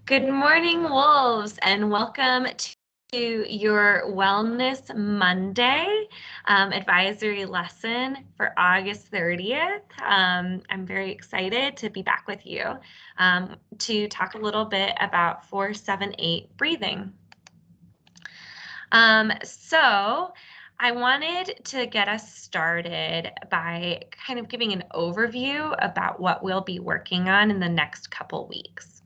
Good morning, wolves, and welcome to your Wellness Monday advisory lesson for August 30th. I'm very excited to be back with you to talk a little bit about 4-7-8 breathing. So I wanted to get us started by kind of giving an overview about what we'll be working on in the next couple weeks.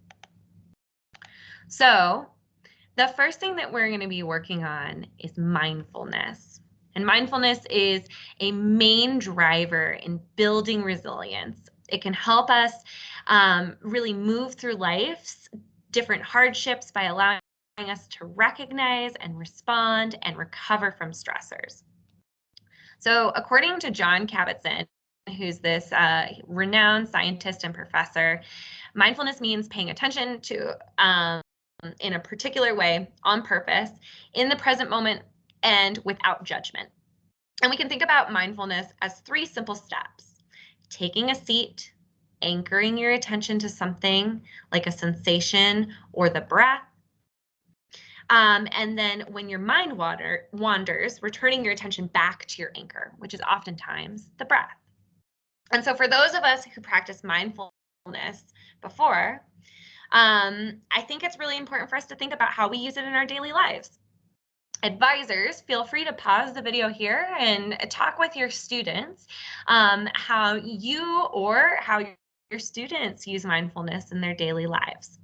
So the first thing that we're going to be working on is mindfulness. And mindfulness is a main driver in building resilience. It can help us really move through life's different hardships by allowing us to recognize and respond and recover from stressors. So according to John Kabat-Zinn, who's this renowned scientist and professor, mindfulness means paying attention to in a particular way, on purpose, in the present moment, and without judgment. And we can think about mindfulness as 3 simple steps: taking a seat, anchoring your attention to something like a sensation or the breath, and then when your mind wanders, returning your attention back to your anchor, which is oftentimes the breath. And so for those of us who practice mindfulness before, I think it's really important for us to think about how we use it in our daily lives. Advisors, feel free to pause the video here and talk with your students how you or how your students use mindfulness in their daily lives.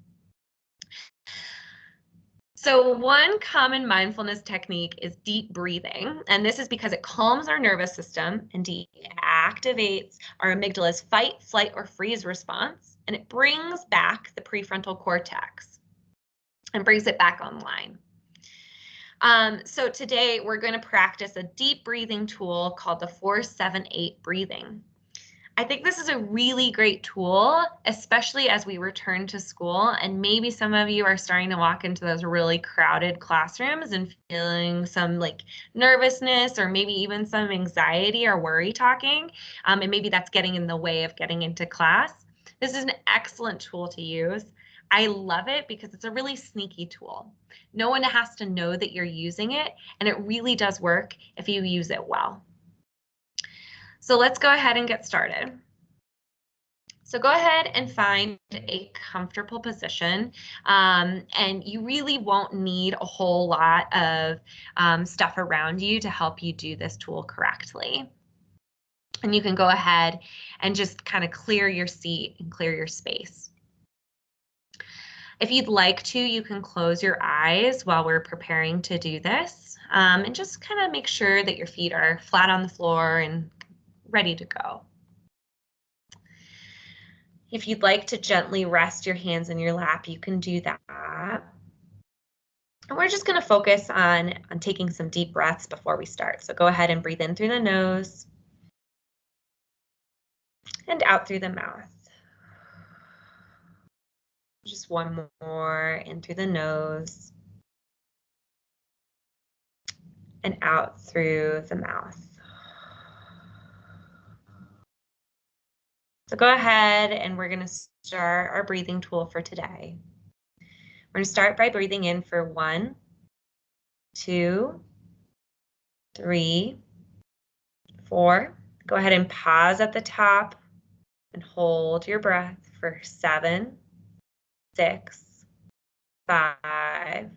So one common mindfulness technique is deep breathing, and this is because it calms our nervous system and deactivates our amygdala's fight, flight, or freeze response, and it brings back the prefrontal cortex and brings it back online. So today we're going to practice a deep breathing tool called the 4-7-8 breathing. I think this is a really great tool, especially as we return to school, and maybe some of you are starting to walk into those really crowded classrooms and feeling some like nervousness or maybe even some anxiety or worry talking, and maybe that's getting in the way of getting into class. This is an excellent tool to use. I love it because it's a really sneaky tool. No one has to know that you're using it, and it really does work if you use it well. So let's go ahead and get started. So go ahead and find a comfortable position, and you really won't need a whole lot of stuff around you to help you do this tool correctly. And you can go ahead and just kind of clear your seat and clear your space. If you'd like to, you can close your eyes while we're preparing to do this, and just kind of make sure that your feet are flat on the floor and ready to go. If you'd like to gently rest your hands in your lap, you can do that. And we're just going to focus on taking some deep breaths before we start. So go ahead and breathe in through the nose and out through the mouth. Just one more, in through the nose and out through the mouth. So go ahead and we're going to start our breathing tool for today. We're going to start by breathing in for 1, 2, 3, 4. Go ahead and pause at the top and hold your breath for 7, 6, 5,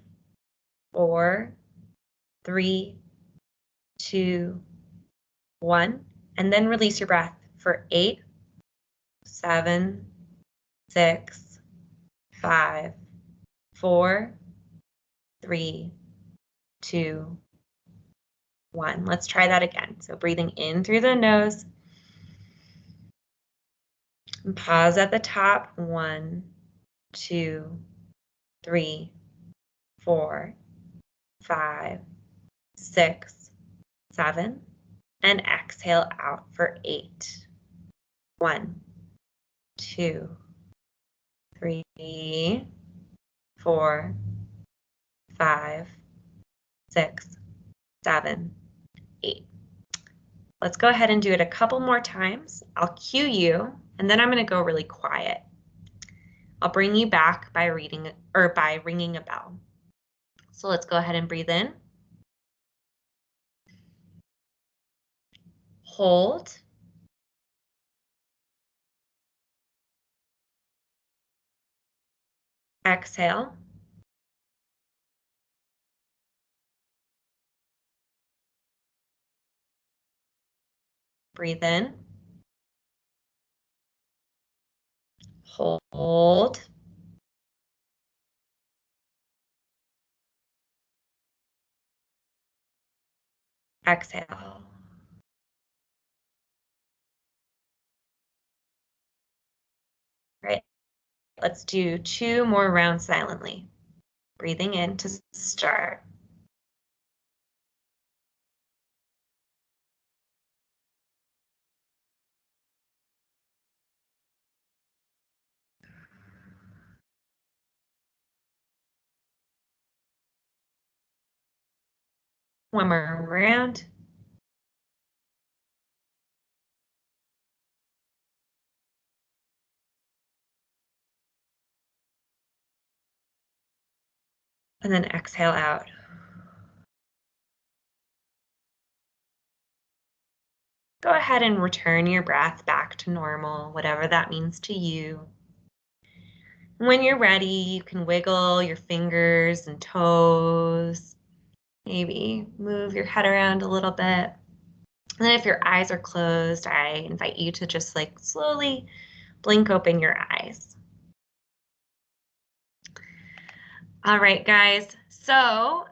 4, 3, 2, 1, and then release your breath for 8, 7, 6, 5, 4, 3, 2, 1. Let's try that again. So breathing in through the nose. And pause at the top. 1, 2, 3, 4, 5, 6, 7. And exhale out for 8. 1, 2, 3, 4, 5, 6, 7, 8. Let's go ahead and do it a couple more times. I'll cue you, and then I'm going to go really quiet. I'll bring you back by ringing a bell. So let's go ahead and breathe in. Hold. Exhale. Breathe in. Hold. Exhale. Right. Let's do 2 more rounds silently. Breathing in to start. One more round. And then exhale out. Go ahead and return your breath back to normal, whatever that means to you. When you're ready, you can wiggle your fingers and toes. Maybe move your head around a little bit. And then if your eyes are closed, I invite you to just like slowly blink open your eyes. All right, guys. So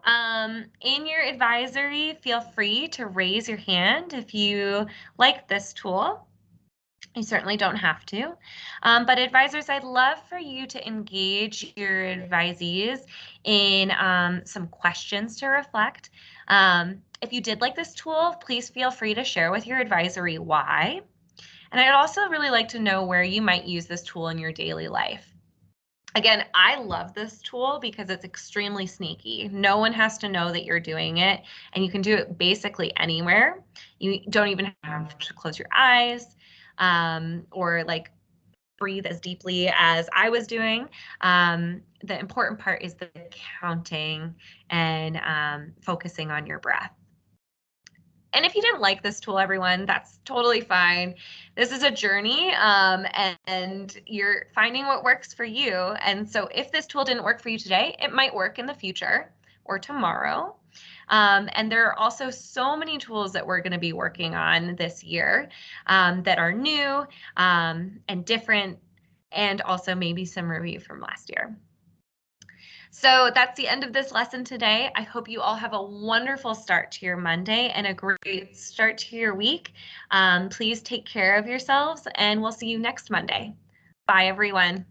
in your advisory, feel free to raise your hand if you like this tool. You certainly don't have to. But advisors, I'd love for you to engage your advisees in some questions to reflect. If you did like this tool, please feel free to share with your advisory why. And I'd also really like to know where you might use this tool in your daily life. Again, I love this tool because it's extremely sneaky. No one has to know that you're doing it, and you can do it basically anywhere. You don't even have to close your eyes or like breathe as deeply as I was doing. The important part is the counting and focusing on your breath. And if you didn't like this tool, everyone, that's totally fine. This is a journey, and you're finding what works for you. And so if this tool didn't work for you today, it might work in the future or tomorrow. And there are also so many tools that we're going to be working on this year that are new and different, and also maybe some review from last year. So that's the end of this lesson today. I hope you all have a wonderful start to your Monday and a great start to your week. Please take care of yourselves, and we'll see you next Monday. Bye, everyone.